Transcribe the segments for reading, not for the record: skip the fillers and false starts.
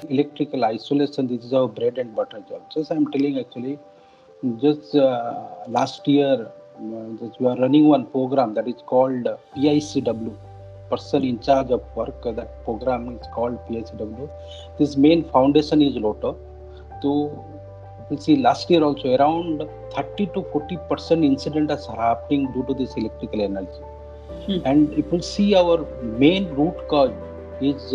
Electrical isolation, this is our bread and butter job. Just I'm telling actually, just last year, we are running one program that is called PICW, person in charge of work. That program is called PICW. This main foundation is LOTO. So you see last year also around 30 to 40% incident is happening due to this electrical energy. And if you see our main root cause is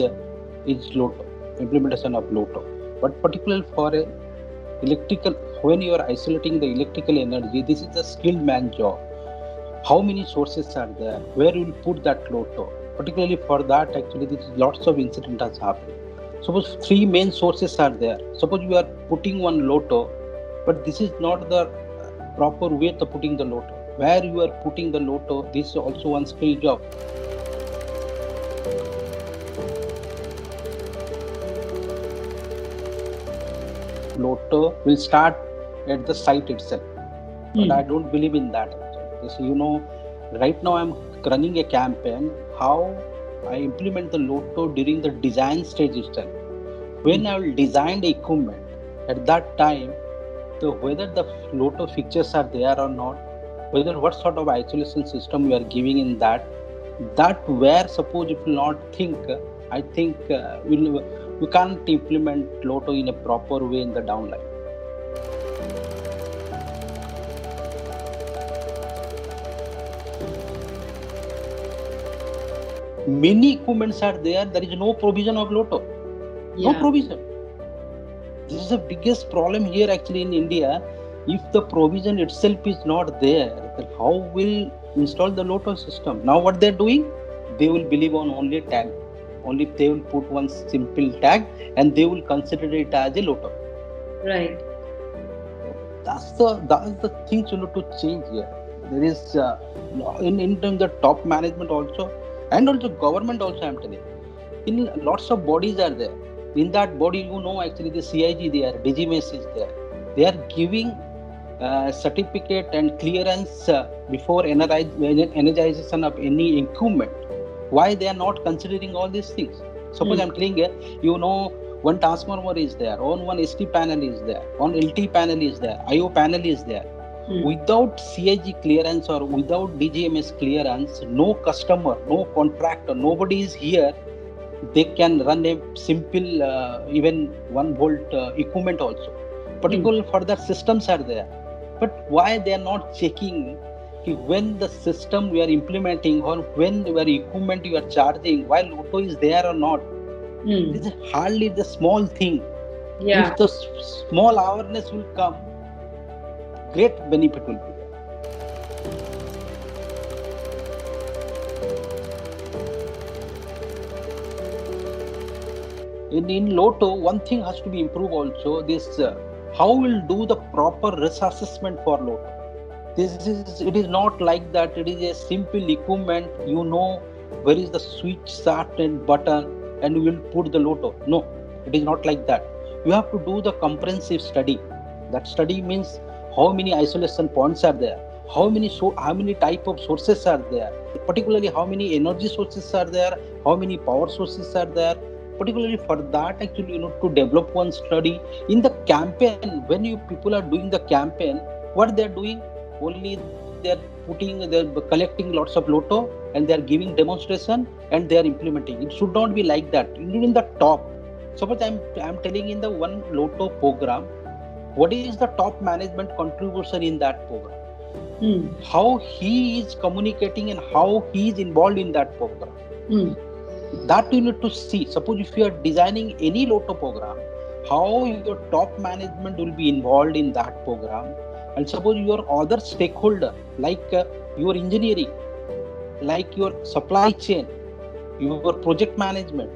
LOTO, implementation of LOTO. But particularly for a electrical, when you are isolating the electrical energy, this is a skilled man job. How many sources are there? Where you will put that LOTO? Particularly for that, actually, this is lots of incident has happened. Suppose three main sources are there. Suppose you are putting one LOTO, but this is not the proper way to putting the LOTO. Where you are putting the LOTO, this is also one skill job. LOTO will start at the site itself. But I don't believe in that. Actually. Right now I'm running a campaign how I implement the LOTO during the design stage itself. When I will design the equipment, at that time, whether the LOTO fixtures are there or not, whether what sort of isolation system we are giving in that where suppose if you not think, I think we can't implement LOTO in a proper way in the downline. Many equipments are there is no provision of LOTO. No provision. This is the biggest problem here actually in India. If the provision itself is not there, then how will install the LOTO system? Now what they're doing, they will believe on only tag. Only they will put one simple tag and they will consider it as a LOTO. Right. That's the things you need to change here. There is in terms of top management also, and also government also, I'm telling. In lots of bodies are there. In that body, actually the CIG there, DGMS is there. They are giving certificate and clearance before energization of any equipment. Why they are not considering all these things? Suppose I'm telling you, one transformer is there, on one ST panel is there, on LT panel is there, IO panel is there. Without CIG clearance or without DGMS clearance, no customer, no contractor, nobody is here. They can run a simple even 1 volt equipment also. Particularly for that systems are there. But why they are not checking when the system we are implementing or when your equipment you are charging, while LOTO is there or not? This is hardly the small thing. If the small awareness will come, great benefit will be there. In LOTO, one thing has to be improved also. This how will do the proper risk assessment for LOTO. It is not like that. It is a simple equipment. Where is the switch, start and button, and you will put the LOTO. No, it is not like that. You have to do the comprehensive study. That study means how many isolation points are there, how many type of sources are there, particularly how many energy sources are there, how many power sources are there. Particularly for that, actually, you need to develop one study. In the campaign, when you people are doing the campaign, what they are doing? Only they're collecting lots of LOTO and they're giving demonstration and they are implementing. It should not be like that. In the top, suppose I'm telling in the one LOTO program, what is the top management contribution in that program? How he is communicating and how he is involved in that program. That you need to see. Suppose if you are designing any LOTO program, how your top management will be involved in that program. And suppose your other stakeholder, like your engineering, like your supply chain, your project management,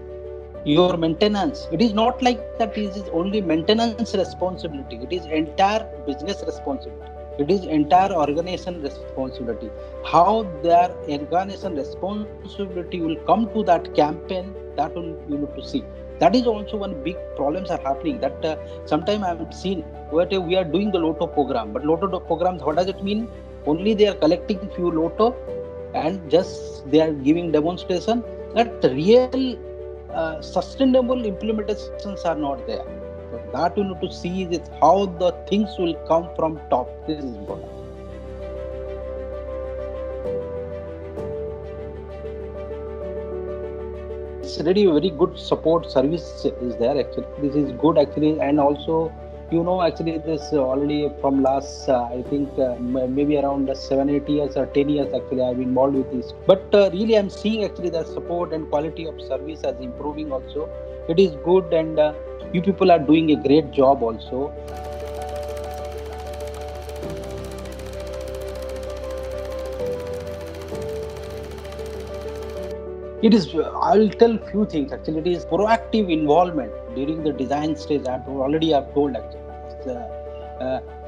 your maintenance. It is not like that it is only maintenance responsibility. It is entire business responsibility. It is entire organization responsibility. How their organization responsibility will come to that campaign, that will you need to see. That is also one big problems are happening. That sometimes I have seen where we are doing the LOTO program, but LOTO programs, what does it mean? Only they are collecting few LOTO and just they are giving demonstration. That real sustainable implementations are not there. So that you need to see is how the things will come from top. This is important. It's really a very good support service is there actually. This is good actually, and also actually this already from last I think maybe around 7-8 years or 10 years actually I've been involved with this. But really I'm seeing actually the support and quality of service as improving also. It is good, and you people are doing a great job also. It is, I'll tell few things actually. It is proactive involvement during the design stage. I've told actually.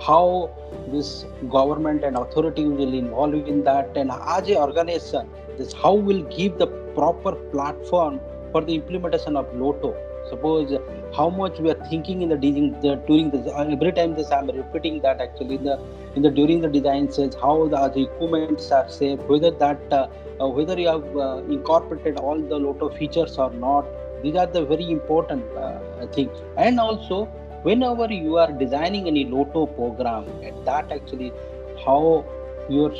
How this government and authority will involve in that, and as a organization, this how will give the proper platform for the implementation of LOTO. Suppose how much we are thinking in the during this every time this I'm repeating that actually in the during the design stage, how the equipments are safe, whether you have incorporated all the LOTO features or not. These are the very important things. And also whenever you are designing any LOTO program, and that actually how your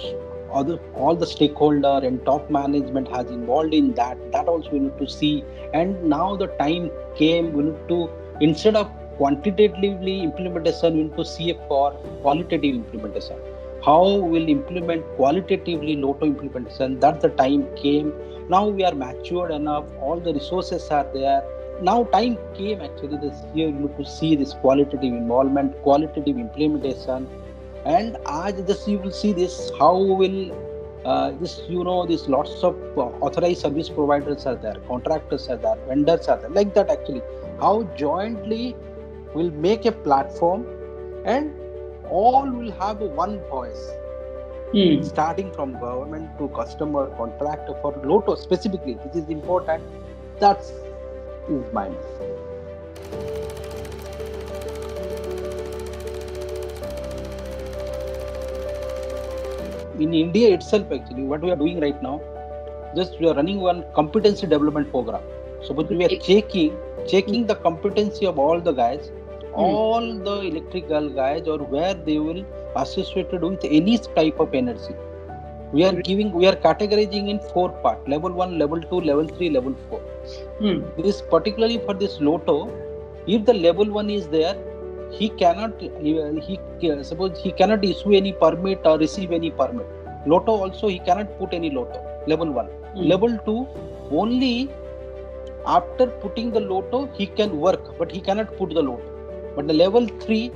all the stakeholder and top management has involved in that also we need to see. And now the time came, we need to, instead of quantitatively implementation, we need to see for qualitative implementation. How will implement qualitatively LOTO implementation? That the time came. Now we are matured enough, all the resources are there. Now time came actually this year you need to see this qualitative involvement, qualitative implementation. And as this you will see this how will this lots of authorized service providers are there, contractors are there, vendors are there, like that actually how jointly will make a platform, and all will have a one voice, starting from government to customer, contractor, for LOTO specifically. This is important. That's is my message. In India itself, actually, what we are doing right now, just we are running one competency development program. So, but we are checking the competency of all the guys, all the electrical guys, or where they will associated with any type of energy. We are categorizing in 4 parts: level 1, level 2, level 3, level 4. This particularly for this LOTO, if the level 1 is there, he cannot suppose he cannot issue any permit or receive any permit. LOTO also he cannot put any LOTO. Level 1. Level 2, only after putting the LOTO he can work, but he cannot put the LOTO. But the level 3,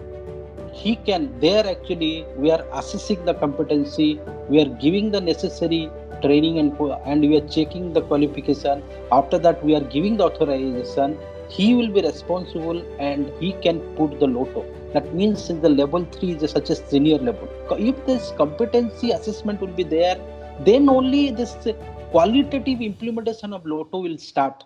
he can. There actually we are assessing the competency, we are giving the necessary training, and we are checking the qualification. After that we are giving the authorization. He will be responsible and he can put the LOTO. That means the level 3 is such a senior level. If this competency assessment will be there, then only this qualitative implementation of LOTO will start.